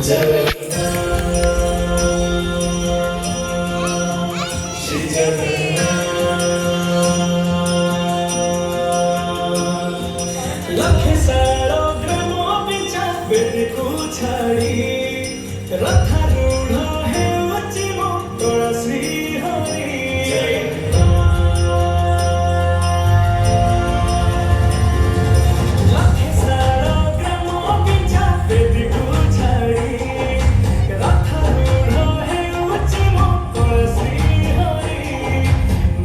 लखे सारो ग्रामो पिछा बेद को छाड़ी रथारूढ़ हेउछि मो तुलसी हरि लखे सारो ग्रामो पिछा बेद को छाड़ी रथारूढ़ हेउछि मो तुलसी हरि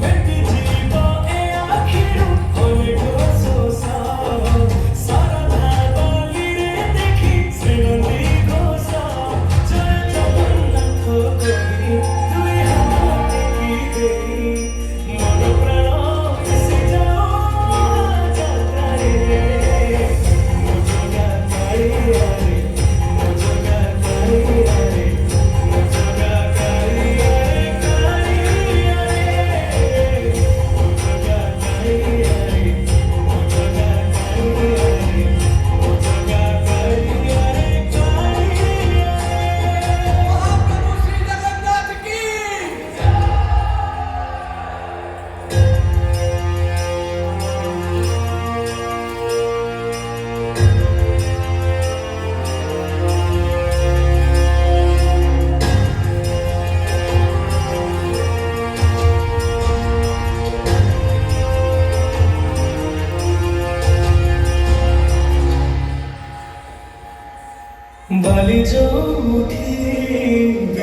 मेटी जीव ए आखिरु अनेक सोसा सारदा बलिरे देखि श्रीमती घोषा जय जगन्नाथ कहि दुई हाथ टेकी देई मन प्राण मिशि जाओ जात्रारे मो जगा काଳିया रे मो जगा कालिया रे मो जगा कालिया रे कालिया रे मो जगा कालिया रे मो जगा कालिया रे मो जगा कालिया रे कालिया महाप्रभु श्री जगन्नाथ की बाली जो उठी